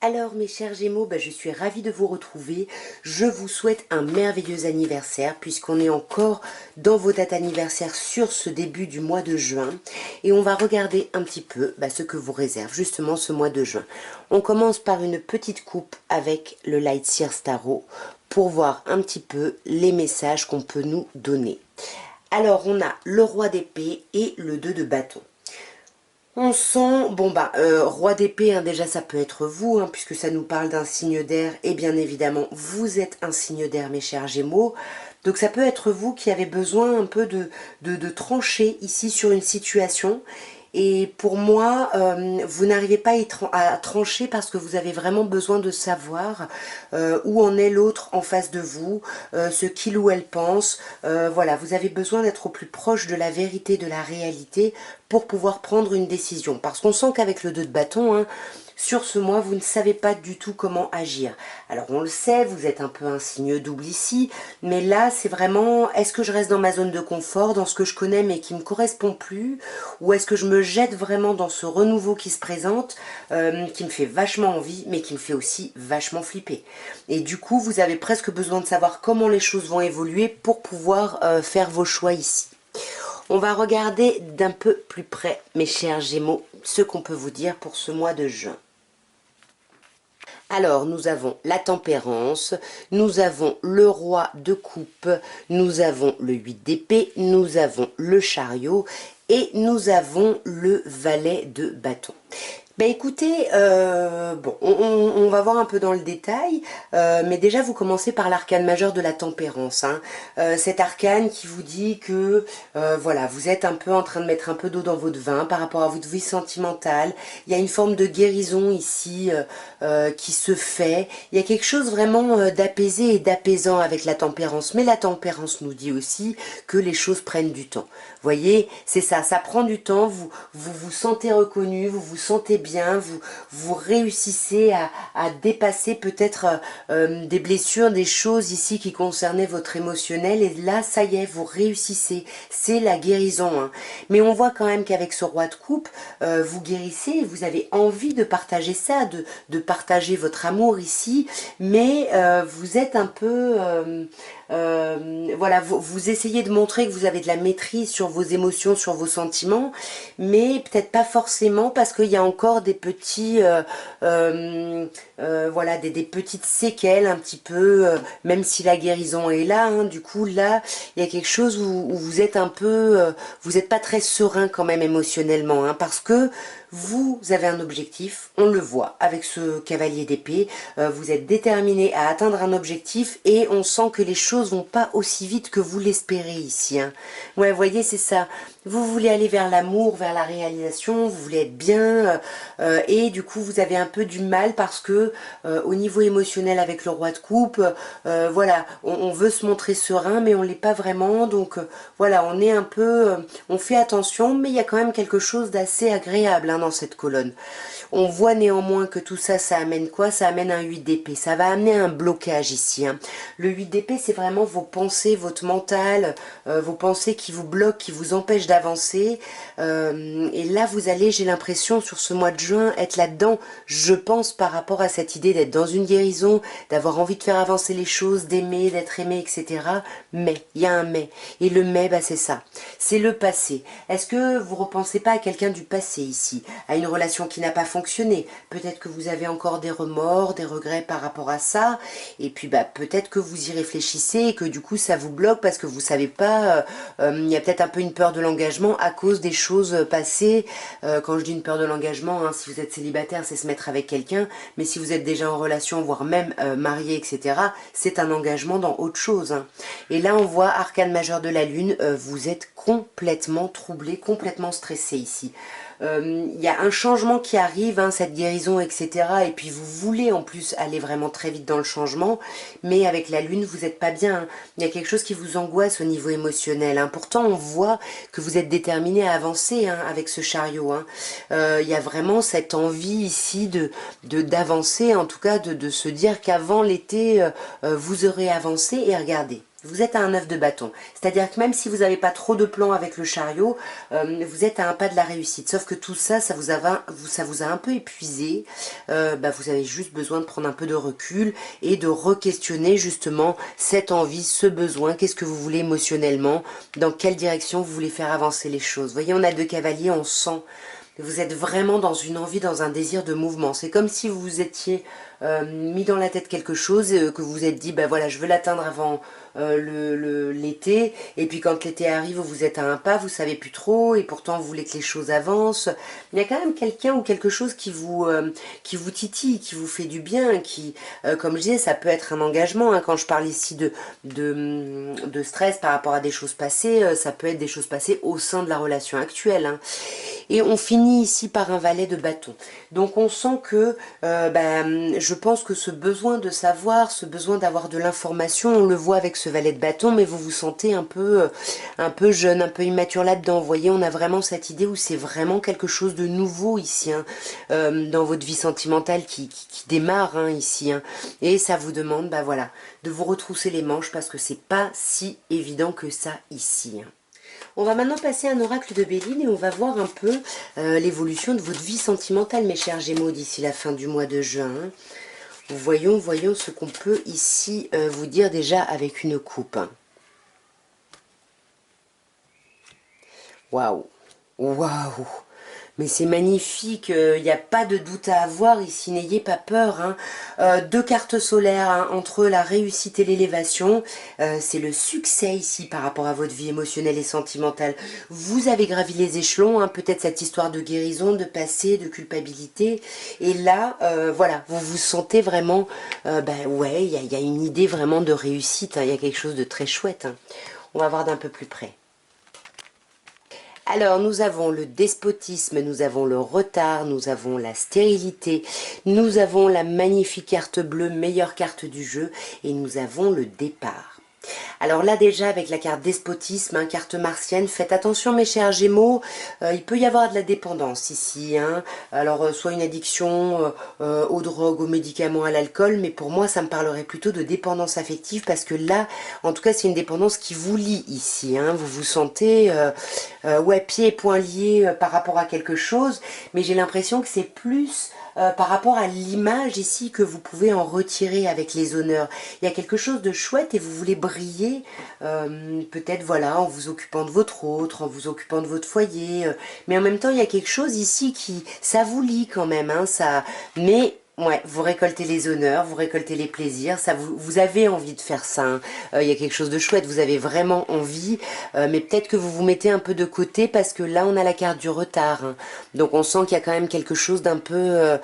Alors mes chers Gémeaux, je suis ravie de vous retrouver. Je vous souhaite un merveilleux anniversaire puisqu'on est encore dans vos dates anniversaires sur ce début du mois de juin. Et on va regarder un petit peu ce que vous réserve justement ce mois de juin. On commence par une petite coupe avec le Light Seer Tarot pour voir un petit peu les messages qu'on peut nous donner. Alors on a le roi d'épée et le 2 de bâton. On sent, roi d'épée, déjà ça peut être vous, puisque ça nous parle d'un signe d'air, et bien évidemment, vous êtes un signe d'air, mes chers Gémeaux. Donc ça peut être vous qui avez besoin un peu de trancher ici sur une situation. Et pour moi, vous n'arrivez pas à trancher parce que vous avez vraiment besoin de savoir où en est l'autre en face de vous, ce qu'il ou elle pense. Voilà, vous avez besoin d'être au plus proche de la vérité, de la réalité pour pouvoir prendre une décision. Parce qu'on sent qu'avec le 2 de bâton, sur ce mois, vous ne savez pas du tout comment agir. Alors on le sait, vous êtes un peu un signe double ici, mais là c'est vraiment, est-ce que je reste dans ma zone de confort, dans ce que je connais mais qui ne me correspond plus, ou est-ce que je me jette vraiment dans ce renouveau qui se présente, qui me fait vachement envie, mais qui me fait aussi vachement flipper. Et du coup, vous avez presque besoin de savoir comment les choses vont évoluer pour pouvoir faire vos choix ici. On va regarder d'un peu plus près, mes chers Gémeaux, ce qu'on peut vous dire pour ce mois de juin. Alors, nous avons la tempérance, nous avons le roi de coupe, nous avons le 8 d'épée, nous avons le chariot et nous avons le valet de bâton. Écoutez, on va voir un peu dans le détail, mais déjà vous commencez par l'arcane majeur de la tempérance. Cet arcane qui vous dit que voilà, vous êtes un peu en train de mettre un peu d'eau dans votre vin par rapport à votre vie sentimentale. Il y a une forme de guérison ici qui se fait. Il y a quelque chose vraiment d'apaisé et d'apaisant avec la tempérance. Mais la tempérance nous dit aussi que les choses prennent du temps. Vous voyez, c'est ça, ça prend du temps, vous vous sentez reconnu, vous vous sentez bien, vous réussissez à dépasser peut-être des blessures, des choses ici qui concernaient votre émotionnel, et là, ça y est, vous réussissez, c'est la guérison. Mais on voit quand même qu'avec ce roi de coupe, vous guérissez, vous avez envie de partager ça, de partager votre amour ici, mais vous êtes un peu... voilà, vous essayez de montrer que vous avez de la maîtrise sur vos émotions, sur vos sentiments, mais peut-être pas forcément parce qu'il y a encore des petits, voilà, des petites séquelles un petit peu, même si la guérison est là, du coup là, il y a quelque chose où vous êtes un peu, vous n'êtes pas très serein quand même émotionnellement, parce que vous avez un objectif, on le voit avec ce cavalier d'épée, vous êtes déterminé à atteindre un objectif et on sent que les choses vont pas aussi vite que vous l'espérez ici. Ouais, vous voyez, c'est ça. Vous voulez aller vers l'amour, vers la réalisation, vous voulez être bien et du coup vous avez un peu du mal parce que au niveau émotionnel avec le roi de coupe, voilà, on veut se montrer serein mais on l'est pas vraiment, donc voilà, on est un peu, on fait attention, mais il y a quand même quelque chose d'assez agréable dans cette colonne. On voit néanmoins que tout ça, ça amène quoi? Ça amène un 8 d'épée, ça va amener un blocage ici. Le 8 d'épée, c'est vraiment vos pensées, votre mental, vos pensées qui vous bloquent, qui vous empêchent d'avancer. Et là, vous allez, j'ai l'impression, sur ce mois de juin, être là-dedans, je pense, par rapport à cette idée d'être dans une guérison, d'avoir envie de faire avancer les choses, d'aimer, d'être aimé, etc. Mais, il y a un mais. Et le mais, c'est ça. C'est le passé. Est-ce que vous repensez pas à quelqu'un du passé ici, à une relation qui n'a pas fonctionné? Peut-être que vous avez encore des remords, des regrets par rapport à ça, et puis peut-être que vous y réfléchissez et que du coup ça vous bloque parce que vous savez pas, il y a peut-être un peu une peur de l'engagement à cause des choses passées. Quand je dis une peur de l'engagement, si vous êtes célibataire, c'est se mettre avec quelqu'un, mais si vous êtes déjà en relation, voire même marié, etc., c'est un engagement dans autre chose. Et là on voit arcane majeur de la lune, vous êtes complètement troublé, complètement stressé ici. Il y a un changement qui arrive, cette guérison, etc. Et puis vous voulez en plus aller vraiment très vite dans le changement, mais avec la lune, vous n'êtes pas bien. Il y a quelque chose qui vous angoisse au niveau émotionnel. Pourtant, on voit que vous êtes déterminé à avancer avec ce chariot. Il y a vraiment cette envie ici d'avancer, en tout cas de se dire qu'avant l'été, vous aurez avancé. Et regardez, Vous êtes à un 9 de bâton. C'est-à-dire que même si vous n'avez pas trop de plans avec le chariot, vous êtes à un pas de la réussite. Sauf que tout ça, ça vous a un peu épuisé. Vous avez juste besoin de prendre un peu de recul et de re-questionner justement cette envie, ce besoin. Qu'est-ce que vous voulez émotionnellement? Dans quelle direction vous voulez faire avancer les choses? Vous voyez, on a deux cavaliers, on sent. Vous êtes vraiment dans une envie, dans un désir de mouvement. C'est comme si vous vous étiez mis dans la tête quelque chose, que vous vous êtes dit, ben voilà, je veux l'atteindre avant l'été, et puis quand l'été arrive, vous êtes à un pas, vous savez plus trop, et pourtant vous voulez que les choses avancent. Il y a quand même quelqu'un ou quelque chose qui vous titille, qui vous fait du bien, qui, comme je disais, ça peut être un engagement, hein, quand je parle ici de stress par rapport à des choses passées, ça peut être des choses passées au sein de la relation actuelle, hein. Et on finit ici par un valet de bâton. Donc on sent que, je pense que ce besoin de savoir, ce besoin d'avoir de l'information, on le voit avec ce valet de bâton, mais vous vous sentez un peu jeune, un peu immature là-dedans. Vous voyez, on a vraiment cette idée où c'est vraiment quelque chose de nouveau ici, hein, dans votre vie sentimentale qui démarre, hein, ici, hein. Et ça vous demande, voilà, de vous retrousser les manches parce que c'est pas si évident que ça ici, hein. On va maintenant passer à un oracle de Béline et on va voir un peu l'évolution de votre vie sentimentale, mes chers Gémeaux, d'ici la fin du mois de juin. Voyons ce qu'on peut ici vous dire déjà avec une coupe. Waouh! Waouh! Mais c'est magnifique, il n'y a pas de doute à avoir ici, n'ayez pas peur, hein. Deux cartes solaires, hein, entre la réussite et l'élévation, c'est le succès ici par rapport à votre vie émotionnelle et sentimentale. Vous avez gravi les échelons, hein, peut-être cette histoire de guérison, de passé, de culpabilité, et là, voilà, vous vous sentez vraiment, ouais, il y a une idée vraiment de réussite, hein, il y a quelque chose de très chouette, hein. On va voir d'un peu plus près. Alors, nous avons le despotisme, nous avons le retard, nous avons la stérilité, nous avons la magnifique carte bleue, meilleure carte du jeu, et nous avons le départ. Alors là déjà avec la carte despotisme, hein, carte martienne, faites attention mes chers Gémeaux, il peut y avoir de la dépendance ici, hein. Alors soit une addiction aux drogues, aux médicaments, à l'alcool, mais pour moi ça me parlerait plutôt de dépendance affective parce que là, en tout cas c'est une dépendance qui vous lie ici, hein. Vous vous sentez ouais, pieds et poings liés par rapport à quelque chose, mais j'ai l'impression que c'est plus par rapport à l'image ici que vous pouvez en retirer avec les honneurs. Il y a quelque chose de chouette et vous voulez briller, peut-être voilà, en vous occupant de votre autre, en vous occupant de votre foyer, mais en même temps il y a quelque chose ici qui, ça vous lie quand même, hein, ça, mais ouais, vous récoltez les honneurs, vous récoltez les plaisirs, ça vous avez envie de faire ça, hein. Il y a quelque chose de chouette, vous avez vraiment envie, mais peut-être que vous vous mettez un peu de côté parce que là on a la carte du retard, hein. Donc on sent qu'il y a quand même quelque chose d'un peu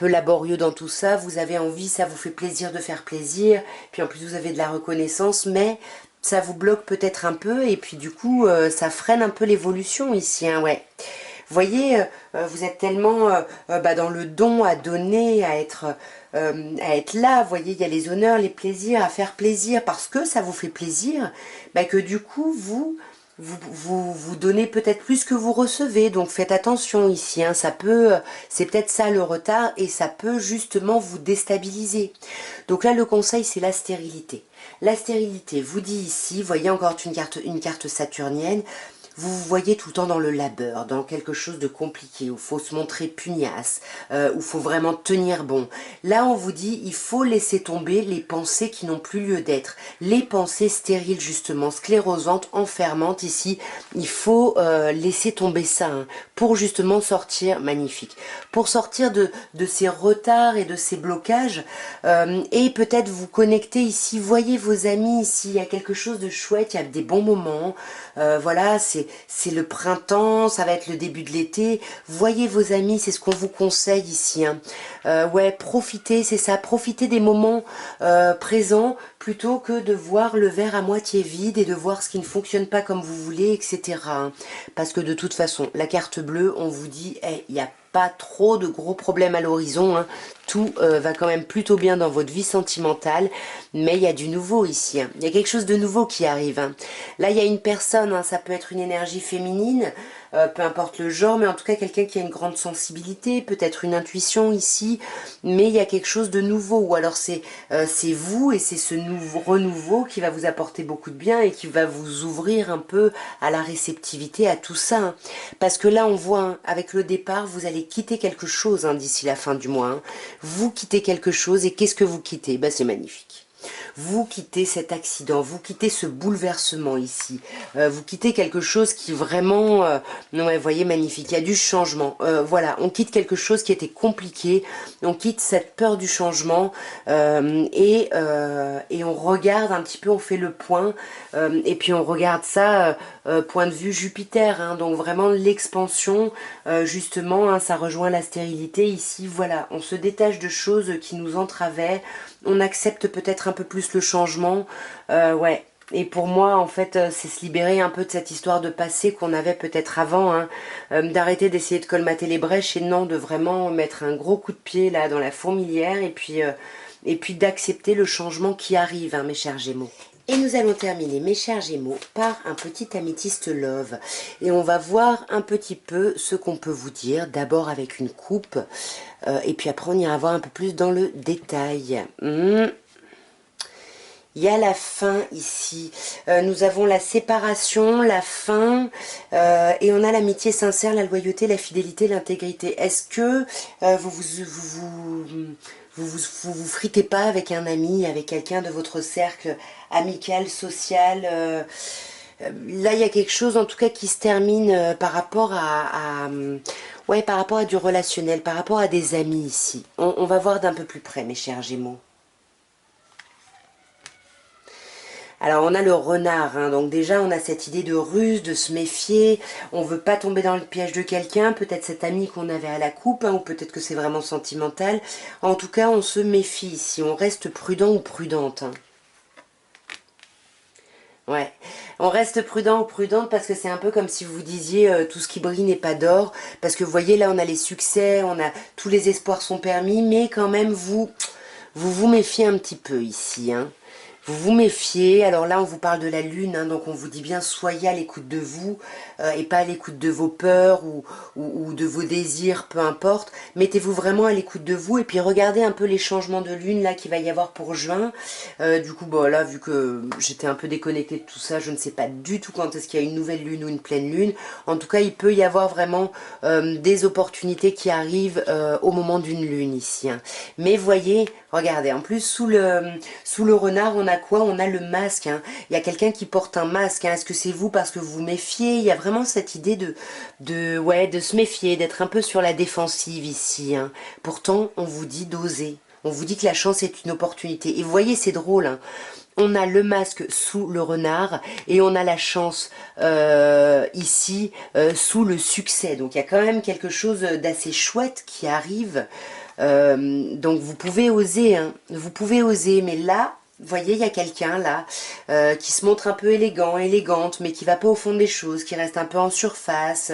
laborieux dans tout ça, vous avez envie, ça vous fait plaisir de faire plaisir, puis en plus vous avez de la reconnaissance, mais ça vous bloque peut-être un peu et puis du coup ça freine un peu l'évolution ici, hein, ouais. Vous voyez, vous êtes tellement dans le don à donner, à être là. Vous voyez, il y a les honneurs, les plaisirs, à faire plaisir parce que ça vous fait plaisir, que du coup, vous donnez peut-être plus que vous recevez. Donc faites attention ici, hein, ça peut, c'est peut-être ça le retard et ça peut justement vous déstabiliser. Donc là, le conseil, c'est la stérilité. La stérilité vous dit ici, vous voyez encore une carte saturnienne, vous vous voyez tout le temps dans le labeur, dans quelque chose de compliqué, où il faut se montrer pugnace, où il faut vraiment tenir bon. Là, on vous dit, il faut laisser tomber les pensées qui n'ont plus lieu d'être. Les pensées stériles, justement, sclérosantes, enfermantes, ici. Il faut laisser tomber ça, hein, pour justement sortir, magnifique, pour sortir de ces retards et de ces blocages, et peut-être vous connecter ici, voyez vos amis ici, il y a quelque chose de chouette, il y a des bons moments, voilà, c'est le printemps, ça va être le début de l'été. Voyez vos amis, c'est ce qu'on vous conseille ici, hein. Ouais, profitez, c'est ça, profitez des moments présents plutôt que de voir le verre à moitié vide et de voir ce qui ne fonctionne pas comme vous voulez, etc., hein. Parce que de toute façon, la carte bleue, on vous dit, il n'y a pas trop de gros problèmes à l'horizon, hein. Tout va quand même plutôt bien dans votre vie sentimentale, mais il y a du nouveau ici, hein. Il y a quelque chose de nouveau qui arrive, hein. Là, il y a une personne, hein, ça peut être une énergie féminine, peu importe le genre, mais en tout cas quelqu'un qui a une grande sensibilité, peut-être une intuition ici, mais il y a quelque chose de nouveau, ou alors c'est vous, et c'est ce renouveau qui va vous apporter beaucoup de bien et qui va vous ouvrir un peu à la réceptivité, à tout ça, hein. Parce que là on voit, hein, avec le départ, vous allez quitter quelque chose, hein, d'ici la fin du mois, hein. Vous quittez quelque chose, et qu'est-ce que vous quittez? Ben, c'est magnifique. Vous quittez cet accident, vous quittez ce bouleversement ici, vous quittez quelque chose qui vraiment, ouais, vous voyez, magnifique, il y a du changement, voilà, on quitte quelque chose qui était compliqué, on quitte cette peur du changement, et on regarde un petit peu, on fait le point, et puis on regarde ça, point de vue Jupiter, hein, donc vraiment l'expansion, justement, hein, ça rejoint la stérilité ici, voilà, on se détache de choses qui nous entravaient, on accepte peut-être un peu plus le changement, ouais. Et pour moi, en fait, c'est se libérer un peu de cette histoire de passé qu'on avait peut-être avant, hein, d'arrêter d'essayer de colmater les brèches et non, de vraiment mettre un gros coup de pied là dans la fourmilière et puis d'accepter le changement qui arrive, hein, mes chers Gémeaux. Et nous allons terminer, mes chers Gémeaux, par un petit améthyste love. Et on va voir un petit peu ce qu'on peut vous dire, d'abord avec une coupe, et puis après on ira voir un peu plus dans le détail. Il y a la fin ici, nous avons la séparation, la fin, et on a l'amitié sincère, la loyauté, la fidélité, l'intégrité. Est-ce que vous fritez pas avec un ami, avec quelqu'un de votre cercle amical, social, là il y a quelque chose en tout cas qui se termine par rapport ouais, par rapport à du relationnel, par rapport à des amis ici. On va voir d'un peu plus près, mes chers Gémeaux. Alors on a le renard, hein, donc déjà on a cette idée de ruse, de se méfier, on veut pas tomber dans le piège de quelqu'un, peut-être cet ami qu'on avait à la coupe, hein, ou peut-être que c'est vraiment sentimental. En tout cas on se méfie ici, on reste prudent ou prudente, hein. Ouais, on reste prudent ou prudente parce que c'est un peu comme si vous disiez tout ce qui brille n'est pas d'or, parce que vous voyez là on a les succès, on a tous les espoirs sont permis, mais quand même vous méfiez un petit peu ici, hein. Vous vous méfiez, alors là on vous parle de la lune, hein, donc on vous dit bien soyez à l'écoute de vous, et pas à l'écoute de vos peurs ou de vos désirs, peu importe. Mettez-vous vraiment à l'écoute de vous et puis regardez un peu les changements de lune là qu'il va y avoir pour juin. Du coup, bon là, vu que j'étais un peu déconnectée de tout ça, je ne sais pas du tout quand est-ce qu'il y a une nouvelle lune ou une pleine lune. En tout cas, il peut y avoir vraiment des opportunités qui arrivent au moment d'une lune ici, hein. Mais voyez, regardez, en plus sous le renard, on a quoi? On a le masque, hein. Il y a quelqu'un qui porte un masque, hein. Est-ce que c'est vous parce que vous vous méfiez? Il y a vraiment cette idée ouais, de se méfier, d'être un peu sur la défensive ici, hein. Pourtant, on vous dit d'oser. On vous dit que la chance est une opportunité. Et vous voyez, c'est drôle, hein. On a le masque sous le renard et on a la chance ici sous le succès. Donc il y a quand même quelque chose d'assez chouette qui arrive. Donc vous pouvez oser, hein. Vous pouvez oser, mais là, vous voyez, il y a quelqu'un là qui se montre un peu élégant, élégante, mais qui va pas au fond des choses, qui reste un peu en surface.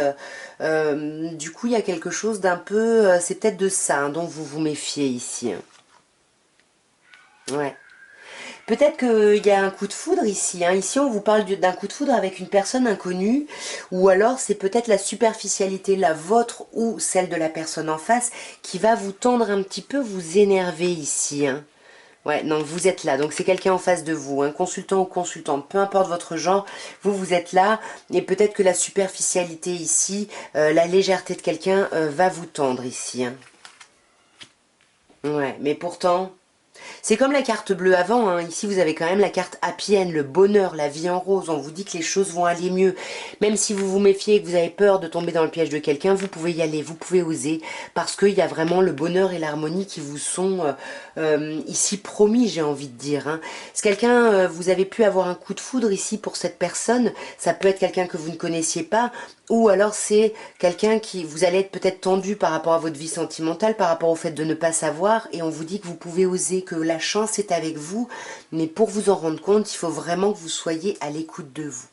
Du coup, il y a quelque chose d'un peu, c'est peut-être de ça, hein, dont vous vous méfiez ici, hein. Ouais. Peut-être qu'il y a un coup de foudre ici, hein. Ici, on vous parle d'un coup de foudre avec une personne inconnue, ou alors c'est peut-être la superficialité, la vôtre ou celle de la personne en face, qui va vous tendre un petit peu, vous énerver ici, hein. Ouais, non, vous êtes là, donc c'est quelqu'un en face de vous, un consultant ou consultante, peu importe votre genre, vous êtes là, et peut-être que la superficialité ici, la légèreté de quelqu'un va vous tendre ici, hein. Ouais, mais pourtant... C'est comme la carte bleue avant, hein. Ici vous avez quand même la carte happy end, le bonheur, la vie en rose, on vous dit que les choses vont aller mieux. Même si vous vous méfiez et que vous avez peur de tomber dans le piège de quelqu'un, vous pouvez y aller, vous pouvez oser, parce qu'il y a vraiment le bonheur et l'harmonie qui vous sont ici promis, j'ai envie de dire, hein. Si quelqu'un, vous avez pu avoir un coup de foudre ici pour cette personne, ça peut être quelqu'un que vous ne connaissiez pas, ou alors c'est quelqu'un qui, vous allez être peut-être tendu par rapport à votre vie sentimentale, par rapport au fait de ne pas savoir, et on vous dit que vous pouvez oser, que la chance est avec vous, mais pour vous en rendre compte, il faut vraiment que vous soyez à l'écoute de vous.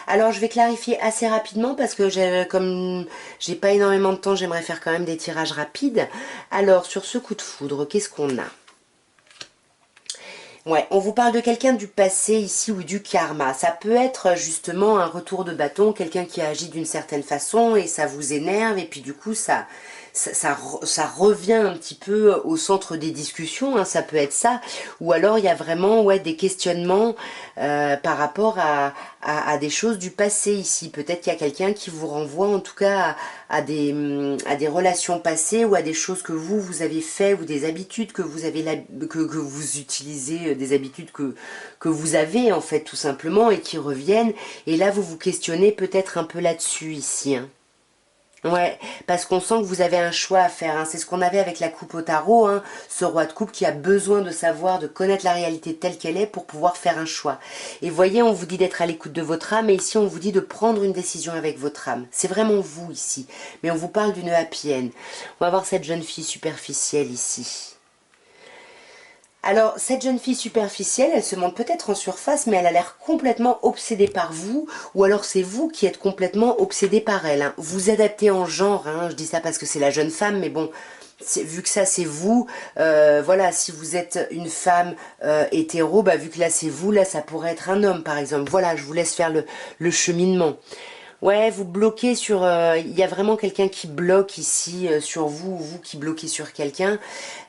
Alors je vais clarifier assez rapidement parce que comme j'ai pas énormément de temps, j'aimerais faire quand même des tirages rapides. Alors sur ce coup de foudre, qu'est-ce qu'on a? Ouais, on vous parle de quelqu'un du passé ici ou du karma. Ça peut être justement un retour de bâton, quelqu'un qui a agi d'une certaine façon et ça vous énerve et puis du coup ça revient un petit peu au centre des discussions, hein, ça peut être ça. Ou alors il y a vraiment ouais, des questionnements par rapport à des choses du passé ici. Peut-être qu'il y a quelqu'un qui vous renvoie en tout cas à des relations passées ou à des choses que vous avez fait ou des habitudes que vous avez que vous utilisez, des habitudes que vous avez en fait tout simplement et qui reviennent. Et là vous vous questionnez peut-être un peu là-dessus ici. Hein. Ouais, parce qu'on sent que vous avez un choix à faire. Hein. C'est ce qu'on avait avec la coupe au tarot, hein. Ce roi de coupe qui a besoin de savoir, de connaître la réalité telle qu'elle est pour pouvoir faire un choix. Et voyez, on vous dit d'être à l'écoute de votre âme, et ici on vous dit de prendre une décision avec votre âme. C'est vraiment vous ici. Mais on vous parle d'une happy end. On va voir cette jeune fille superficielle ici. Alors, cette jeune fille superficielle, elle se montre peut-être en surface, mais elle a l'air complètement obsédée par vous, ou alors c'est vous qui êtes complètement obsédé par elle. Hein. Vous adaptez en genre, hein, je dis ça parce que c'est la jeune femme, mais bon, vu que ça c'est vous, voilà, si vous êtes une femme hétéro, bah vu que là c'est vous, là ça pourrait être un homme par exemple. Voilà, je vous laisse faire le cheminement. Ouais, vous bloquez sur... Il y a vraiment quelqu'un qui bloque ici sur vous, ou vous qui bloquez sur quelqu'un.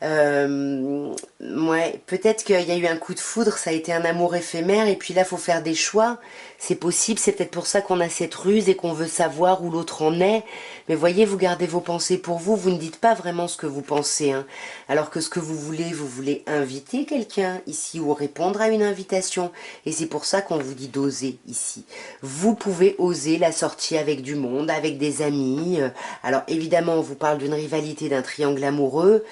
Ouais, peut-être qu'il y a eu un coup de foudre, ça a été un amour éphémère, et puis là, faut faire des choix. C'est possible, c'est peut-être pour ça qu'on a cette ruse et qu'on veut savoir où l'autre en est. Mais voyez, vous gardez vos pensées pour vous, vous ne dites pas vraiment ce que vous pensez. Hein. Alors que ce que vous voulez inviter quelqu'un ici ou répondre à une invitation. Et c'est pour ça qu'on vous dit d'oser ici. Vous pouvez oser la sortie avec du monde, avec des amis. Alors évidemment, on vous parle d'une rivalité, d'un triangle amoureux.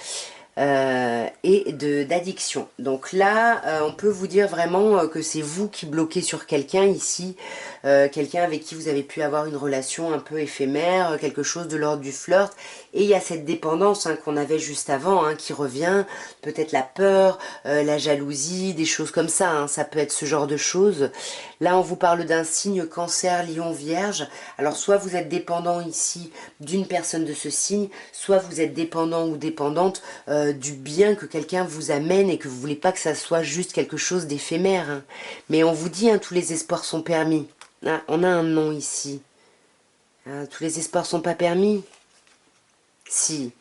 Et d'addiction. Donc là, on peut vous dire vraiment que c'est vous qui bloquez sur quelqu'un ici, quelqu'un avec qui vous avez pu avoir une relation un peu éphémère, quelque chose de l'ordre du flirt, et il y a cette dépendance hein, qu'on avait juste avant hein, qui revient, peut-être la peur, la jalousie, des choses comme ça, hein, ça peut être ce genre de choses. Là, on vous parle d'un signe cancer, lion, vierge, alors soit vous êtes dépendant ici d'une personne de ce signe, soit vous êtes dépendant ou dépendante du bien que quelqu'un vous amène et que vous voulez pas que ça soit juste quelque chose d'éphémère. Hein. Mais on vous dit, hein, tous les espoirs sont permis. Ah, on a un nom ici. Ah, tous les espoirs sont pas permis. Si.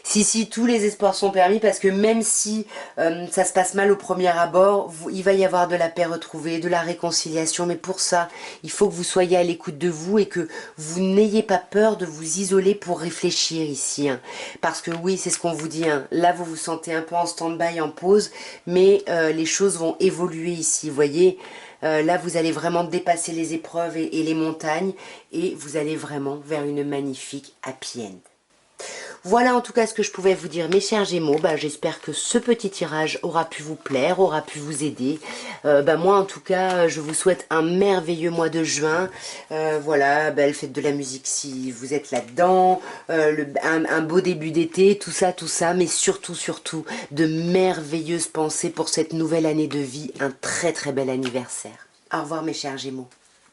Si, tous les espoirs sont permis parce que même si ça se passe mal au premier abord, il va y avoir de la paix retrouvée, de la réconciliation. Mais pour ça, il faut que vous soyez à l'écoute de vous et que vous n'ayez pas peur de vous isoler pour réfléchir ici. Hein. Parce que oui, c'est ce qu'on vous dit. Hein. Là, vous vous sentez un peu en stand-by, en pause, mais les choses vont évoluer ici. Vous voyez là, vous allez vraiment dépasser les épreuves et les montagnes et vous allez vraiment vers une magnifique happy end. Voilà en tout cas ce que je pouvais vous dire mes chers Gémeaux, j'espère que ce petit tirage aura pu vous plaire, aura pu vous aider. Moi en tout cas je vous souhaite un merveilleux mois de juin, voilà, belle fête de la musique si vous êtes là-dedans, un beau début d'été, tout ça, mais surtout de merveilleuses pensées pour cette nouvelle année de vie, un très bel anniversaire. Au revoir mes chers Gémeaux.